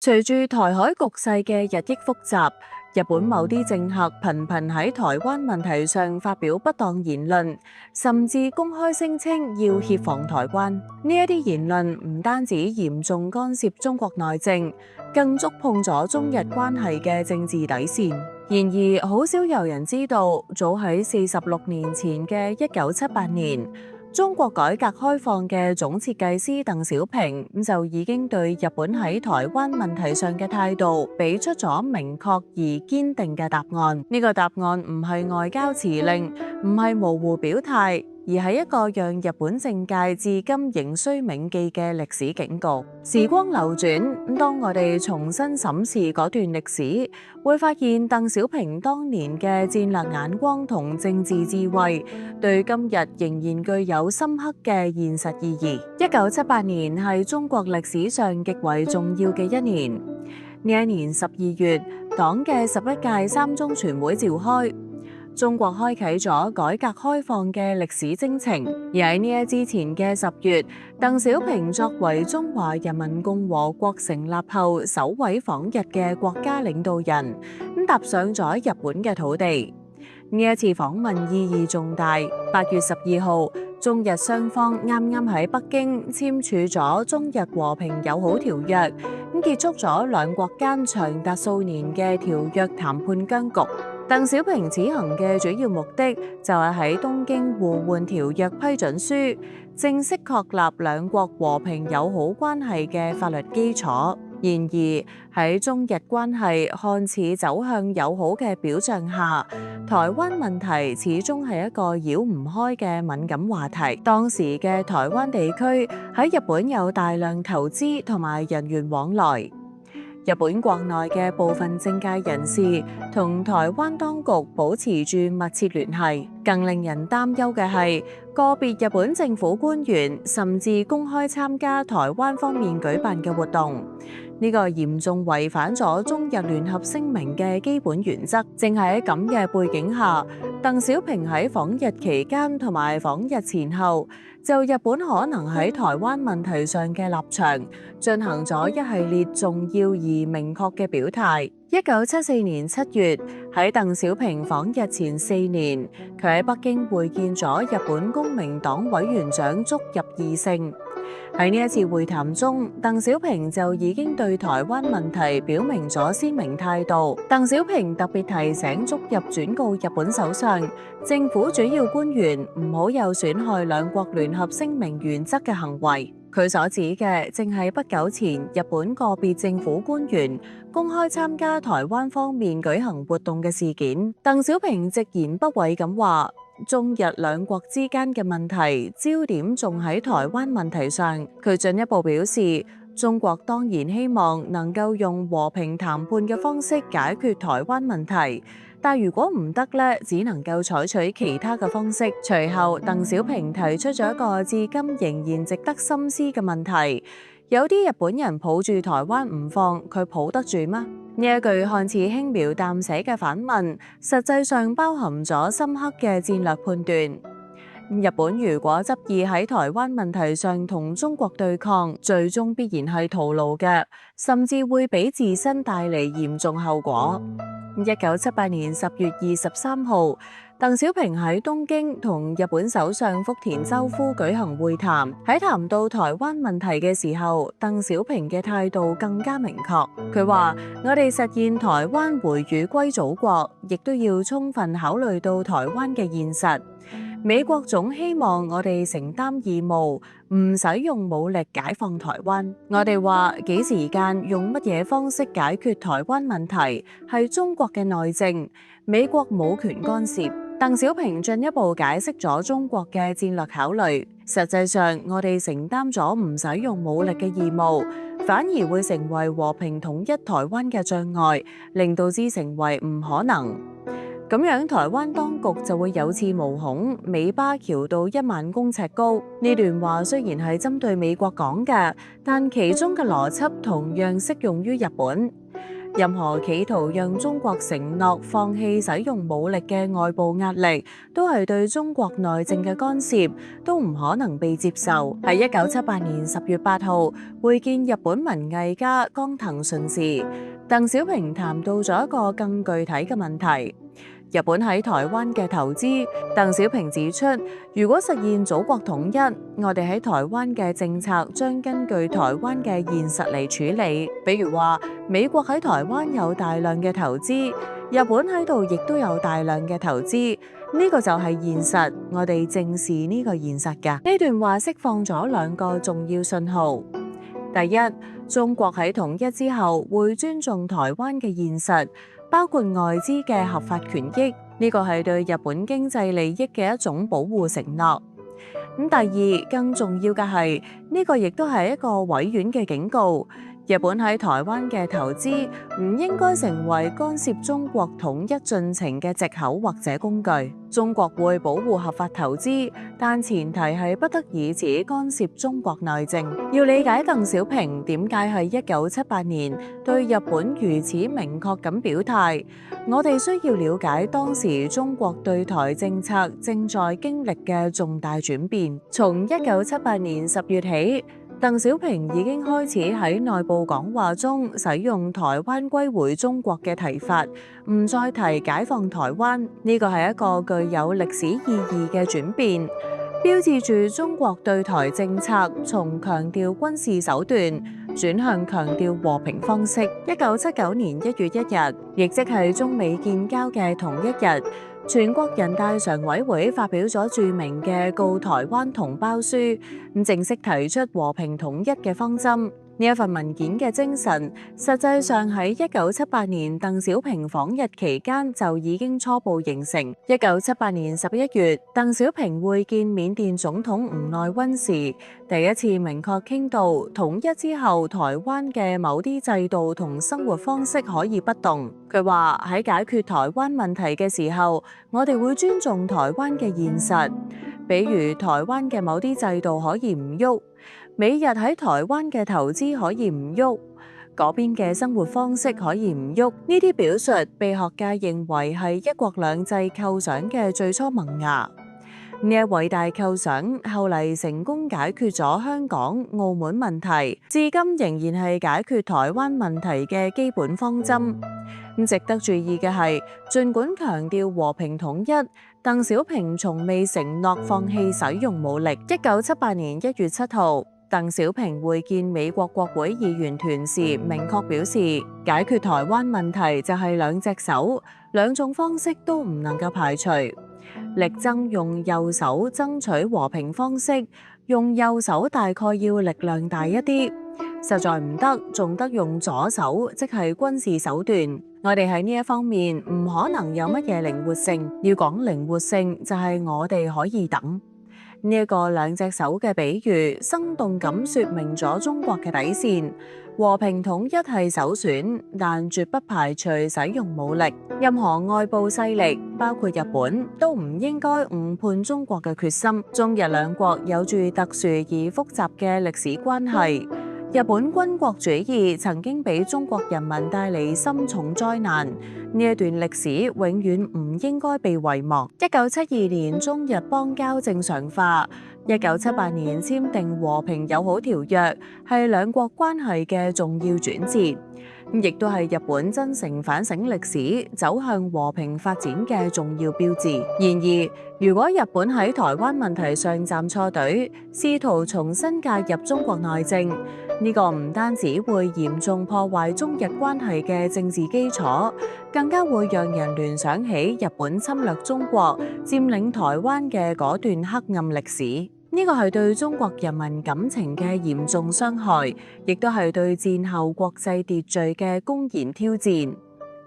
隨住台海局勢嘅日益複雜，日本某啲政客頻頻喺台灣問題上發表不當言論，甚至公開聲稱要協防台灣。呢一啲言論唔單止嚴重干涉中國內政，更觸碰咗中日關係嘅政治底線。然而，好少有人知道，早喺46年前嘅1978年，中國改革開放嘅總設計師鄧小平就已經對日本喺台灣問題上嘅態度俾出咗明確而堅定嘅答案。呢個答案唔係外交辭令，唔係模糊表態，而係一個讓日本政界至今仍需銘記嘅歷史警告。時光流轉，當我哋重新審視嗰段歷史，會發現鄧小平當年嘅戰略眼光同政治智慧，對今日仍然具有深刻嘅現實意義。1978年係中國歷史上極為重要嘅一年。呢一年12月，黨嘅11屆三中全會召開。中國開啟咗改革開放嘅歷史征程，而喺呢一之前嘅10月，鄧小平作為中華人民共和國成立後首位訪日嘅國家領導人，踏上咗日本嘅土地。呢一次訪問意義重大。8月12號，中日雙方啱啱喺北京簽署咗中日和平友好條約，結束咗兩國間長達數年嘅條約談判僵局。鄧小平此行嘅主要目的就係喺東京互換條約批准書，正式確立兩國和平友好關係嘅法律基礎。然而喺中日關係看似走向友好嘅表象下，台灣問題始終係一個繞唔開嘅敏感話題。當時嘅台灣地區喺日本有大量投資同埋人員往來。日本國內嘅部分政界人士同台灣當局保持住密切聯繫，更令人擔憂嘅係，個別日本政府官員甚至公開參加台灣方面舉辦嘅活動。呢個嚴重違反咗中日聯合聲明嘅基本原則。正係喺咁嘅背景下，鄧小平喺訪日期間同埋訪日前後，就日本可能喺台灣問題上嘅立場，進行咗一系列重要而明確嘅表態。1974年7月，喺鄧小平訪日前4年，佢喺北京會見咗日本公明黨委員長竹入二聖。喺呢一次會談中，鄧小平就已經對台灣問題表明咗鮮明態度。鄧小平特別提醒竹入轉告日本首相、政府主要官員唔好有損害兩國聯合聲明原則嘅行為。佢所指嘅正係不久前日本個別政府官員公開參加台灣方面舉行活動嘅事件。鄧小平直言不諱咁話，中日兩國之間嘅問題焦點仲喺台灣問題上。佢進一步表示，中國當然希望能夠用和平談判嘅方式解決台灣問題，但如果唔得咧，只能夠採取其他嘅方式。隨後，鄧小平提出咗一個至今仍然值得深思嘅問題：有啲日本人抱住台灣唔放，佢抱得住嗎？呢一句看似輕描淡寫嘅反問，實際上包含咗深刻嘅戰略判斷。日本如果執意喺台灣問題上同中國對抗，最終必然係徒勞嘅，甚至會俾自身帶嚟嚴重後果。1978年10月23號，鄧小平喺東京同日本首相福田赳夫舉行會談。喺談到台灣問題嘅時候，鄧小平嘅態度更加明確。佢話：我哋實現台灣回與歸祖國，亦都要充分考慮到台灣嘅現實。美國總希望我哋承擔義務，唔使用武力解放台灣。我哋話幾時間用乜嘢方式解決台灣問題，係中國嘅內政，美國冇權干涉。鄧小平進一步解釋咗中國嘅戰略考慮。實際上，我哋承擔咗唔使用武力嘅義務，反而會成為和平統一台灣嘅障礙，令到之成為唔可能。咁樣台灣當局就會有恃無恐，尾巴翹到1萬公尺高。呢段話雖然係針對美國講嘅，但其中嘅邏輯同樣適用於日本。任何企圖讓中國承諾放棄使用武力嘅外部壓力，都係對中國內政嘅干涉，都唔可能被接受。喺1978年10月8號會見日本文藝家江藤順時，鄧小平談到咗一個更具體嘅問題。日本喺台灣嘅投資，鄧小平指出，如果實現祖國統一，我哋喺台灣嘅政策將根據台灣嘅現實嚟處理。比如話，美國喺台灣有大量嘅投資，日本喺度亦都有大量嘅投資，呢個就係現實，我哋正視呢個現實㗎。呢段話釋放咗兩個重要信號。第一，中國喺統一之後會尊重台灣嘅現實，包括外資嘅合法權益，呢個係對日本經濟利益嘅一種保護承諾。第二，更重要嘅係，呢個亦都係一個委婉嘅警告。日本喺台灣嘅投資唔應該成為干涉中國統一進程嘅藉口或者工具。中國會保護合法投資，但前提係不得以此干涉中國內政。要理解鄧小平點解喺1978年對日本如此明確咁表態，我哋需要了解當時中國對台政策正在經歷嘅重大轉變。從1978年10月起，鄧小平已經開始喺內部講話中使用台灣歸回中國嘅提法，唔再提解放台灣。呢個係一個具有歷史意義嘅轉變，標誌住中國對台政策從強調軍事手段轉向強調和平方式。1979年1月1日，亦即係中美建交嘅同一日，全國人大常委會發表咗著名嘅告台灣同胞書，正式提出和平統一嘅方針。呢一份文件嘅精神，實際上喺1978年鄧小平訪日期間就已經初步形成。1978年11月，鄧小平會見緬甸總統吳奈溫時，第一次明確傾到統一之後，台灣嘅某啲制度同生活方式可以不動。佢話喺解決台灣問題嘅時候，我哋會尊重台灣嘅現實，比如台灣嘅某啲制度可以唔喐。美日喺台灣嘅投資可以唔喐，嗰邊嘅生活方式可以唔喐。呢啲表述被學界認為係一國兩制構想嘅最初萌芽。呢一偉大構想後嚟成功解決咗香港、澳門問題，至今仍然係解決台灣問題嘅基本方針。值得注意嘅係，儘管強調和平統一，鄧小平從未承諾放棄使用武力。1978年1月7號，鄧小平會見美國國會議員團時，明確表示，解決台灣問題就係兩隻手，兩種方式都唔能夠排除。力爭用右手爭取和平方式，用右手大概要力量大一啲，實在唔得，仲得用左手，即係軍事手段。我哋喺呢一方面唔可能有乜嘢靈活性，要講靈活性就係我哋可以等。呢一個兩隻手嘅比喻，生動咁說明咗中國嘅底線。和平統一係首選，但絕不排除使用武力。任何外部勢力，包括日本，都唔應該誤判中國嘅決心。中日兩國有住特殊而複雜嘅歷史關係。日本軍國主義曾經俾中國人民帶嚟深重災難，呢一段歷史永遠唔應該被遺忘。1972年中日邦交正常化，1978年簽訂和平友好條約，係兩國關係嘅重要轉折，亦都係日本真誠反省歷史、走向和平發展嘅重要標誌。然而，如果日本喺台灣問題上站錯隊，試圖重新介入中國內政，呢個唔單止會嚴重破壞中日關係嘅政治基礎，更加會讓人聯想起日本侵略中國、佔領台灣嘅嗰段黑暗歷史。呢個係對中國人民感情嘅嚴重傷害，亦都係對戰後國際秩序嘅公然挑戰。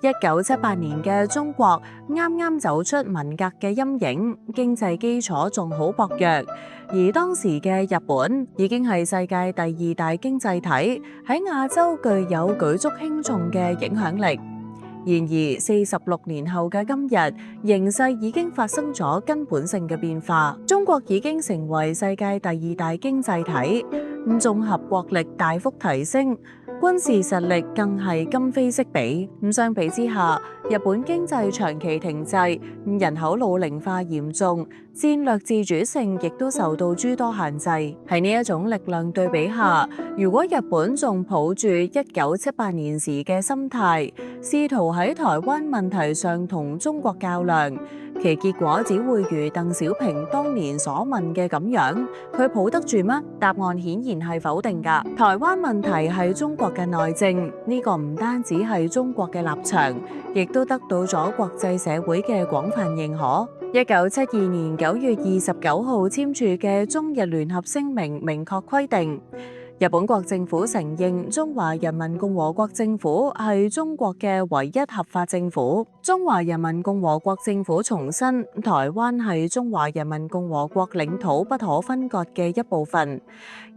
1978年嘅中國啱啱走出文革嘅陰影，經濟基礎仲好薄弱，而當時嘅日本已經係世界第二大經濟體，喺亞洲具有舉足輕重嘅影響力。然而46年後嘅今日，形勢已經發生咗根本性嘅變化，中國已經成為世界第二大經濟體，綜合國力大幅提升，軍事實力更係今非昔比。相比之下，日本經濟長期停滯，人口老齡化嚴重，戰略自主性亦都受到諸多限制。喺呢一種力量對比下，如果日本仲抱住1978年時嘅心態，試圖喺台灣問題上同中國較量，其結果只會如鄧小平當年所問嘅咁樣，佢抱得住咩？答案顯然係否定㗎。台灣問題係中國嘅內政，呢個唔單止係中國嘅立場，亦都得到咗國際社會嘅廣泛認可。1972年9月29號簽署嘅中日聯合聲明明確規定，日本國政府承認中華人民共和國政府係中國嘅唯一合法政府。中華人民共和國政府重申，台灣係中華人民共和國領土不可分割嘅一部分。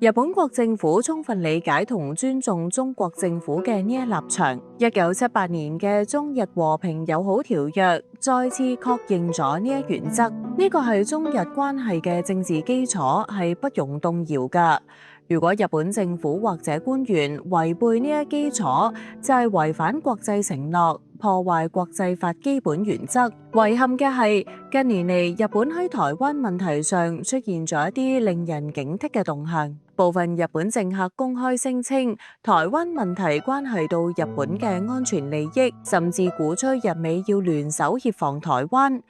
日本國政府充分理解同尊重中國政府嘅呢一立場。1978年嘅中日和平友好條約再次確認咗呢一原則，呢個係中日關係嘅政治基礎，係不容動搖㗎。如果日本政府或者官員違背呢一基礎，就係違反國際承諾，破壞國際法基本原則。遺憾嘅係，近年嚟日本喺台灣問題上出現咗一啲令人警惕嘅動向。部分日本政客公開聲稱，台灣問題關係到日本嘅安全利益，甚至鼓吹日美要聯手協防台灣。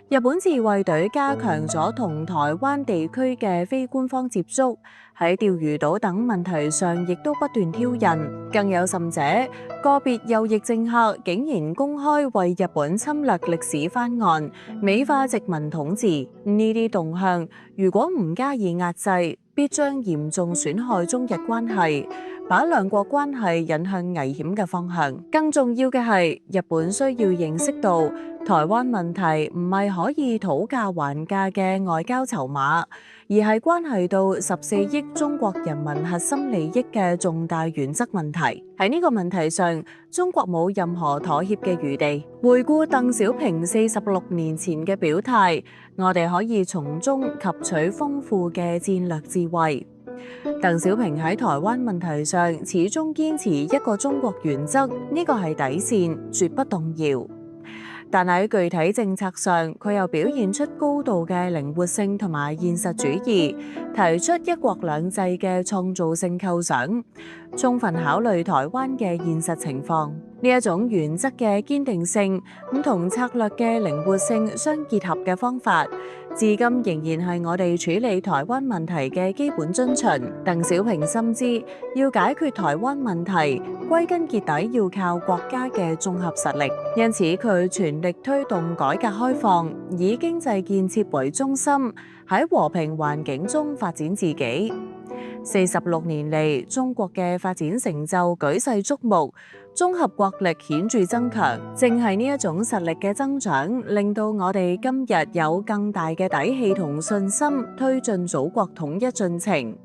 日本自衛隊加強咗同台灣地區嘅非官方接觸，喺釣魚島等問題上亦都不斷挑釁。更有甚者，個別右翼政客竟然公開為日本侵略歷史翻案，美化殖民統治。呢啲動向如果唔加以壓制，必將嚴重損害中日關係，把兩國關係引向危險嘅方向。更重要嘅係，日本需要認識到，台灣問題唔係可以討價還價嘅外交籌碼，而係關係到14億中國人民核心利益嘅重大原則問題。喺呢個問題上，中國冇任何妥協嘅餘地。回顧鄧小平46年前嘅表態，我哋可以從中汲取豐富嘅戰略智慧。鄧小平喺台灣問題上始終堅持一個中國原則，呢個係底線，絕不動搖。但喺具體政策上，佢又表現出高度嘅靈活性同埋現實主義，提出一國兩制嘅創造性構想，充分考慮台灣嘅現實情況。呢一種原則嘅堅定性，同策略嘅靈活性相結合嘅方法，至今仍然係我哋處理台灣問題嘅基本遵循。鄧小平深知，要解決台灣問題，歸根結底要靠國家嘅綜合實力，因此佢全力推動改革開放，以經濟建設為中心，喺和平環境中發展自己。46年嚟，中國嘅發展成就舉世矚目，綜合國力顯著增強。正係呢一種實力嘅增長，令到我哋今日有更大嘅底氣同信心推進祖國統一進程。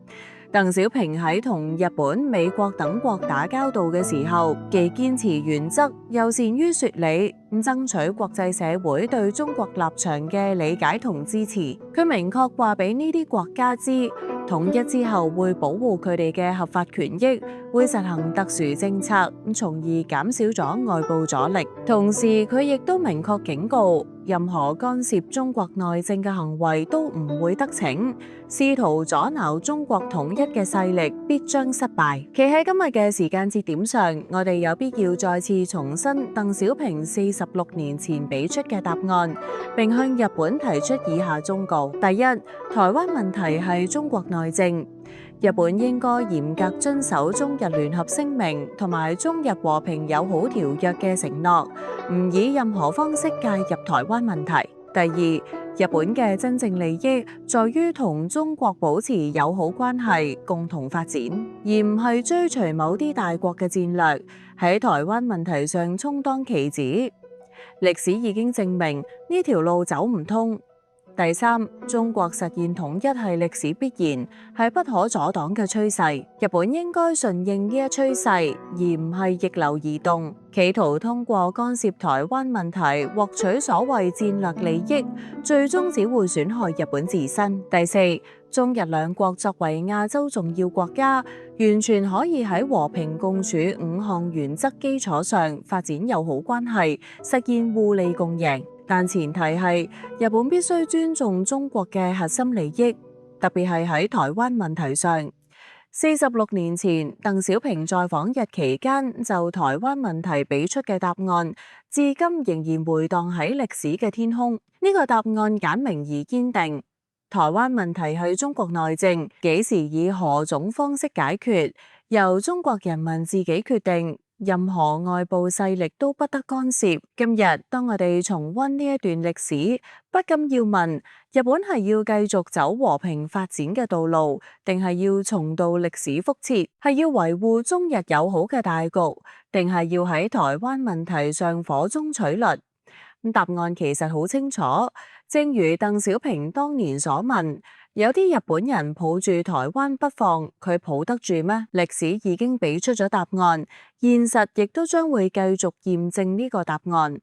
鄧小平喺同日本、美國等國打交道嘅時候，既堅持原則，又善於說理，爭取國際社會對中國立場嘅理解同支持。佢明確話俾呢啲國家知，統一之後會保護佢哋嘅合法權益，會實行特殊政策，從而減少咗外部阻力。同時，佢亦都明確警告，任何干涉中國內政嘅行為都唔會得逞，試圖阻撓中國統一嘅勢力必將失敗。企喺今日嘅時間節點上，我哋有必要再次重申鄧小平46年前俾出嘅答案，並向日本提出以下忠告：第一，台灣問題係中國內政，日本應該嚴格遵守中日聯合聲明同埋中日和平友好條約嘅承諾，唔以任何方式介入台灣問題。第二，日本嘅真正利益在於同中國保持友好關係，共同發展，而唔係追隨某啲大國嘅戰略，喺台灣問題上充當棋子。歷史已經證明呢條路走唔通。第三，中國實現統一係歷史必然，係不可阻擋嘅趨勢。日本應該順應呢一趨勢，而唔係逆流而動，企圖通過干涉台灣問題獲取所謂戰略利益，最終只會損害日本自身。第四，中日兩國作為亞洲重要國家，完全可以喺和平共處5項原則基礎上發展友好關係，實現互利共贏。但前提係日本必須尊重中國嘅核心利益，特別係喺台灣問題上。46年前，鄧小平在訪日期間就台灣問題俾出嘅答案，至今仍然迴盪喺歷史嘅天空。呢個答案簡明而堅定：台灣問題係中國內政，幾時以何種方式解決，由中國人民自己決定。任何外部勢力都不得干涉。今日當我哋重溫呢一段歷史，不禁要問：日本係要繼續走和平發展嘅道路，定係要重蹈歷史覆轍？係要維護中日友好嘅大局，定係要喺台灣問題上火中取栗？答案其實好清楚，正如鄧小平當年所問。有啲日本人抱住台灣不放，佢抱得住咩？歷史已經俾出咗答案，現實亦都將會繼續驗證呢個答案。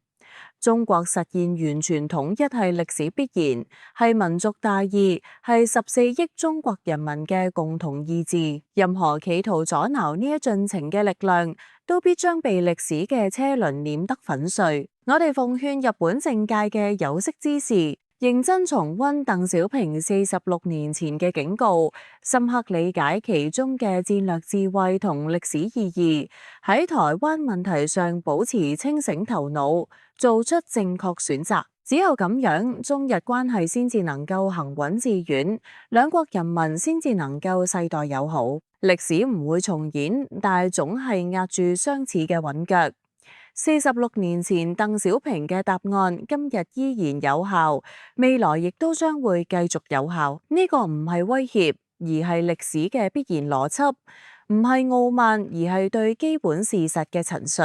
中國實現完全統一係歷史必然，係民族大義，係14億中國人民嘅共同意志。任何企圖阻撓呢一進程嘅力量，都必將被歷史嘅車輪碾得粉碎。我哋奉勸日本政界嘅有識之士，認真重溫鄧小平46年前嘅警告，深刻理解其中嘅戰略智慧同歷史意義，喺台灣問題上保持清醒頭腦，做出正確選擇。只有咁樣，中日關係先至能夠行穩致遠，兩國人民先至能夠世代友好。歷史唔會重演，但係總係壓住相似嘅穩腳。46年前鄧小平嘅答案，今日依然有效，未來亦都將會繼續有效。呢個唔係威脅，而係歷史嘅必然邏輯；唔係傲慢，而係對基本事實嘅陳述。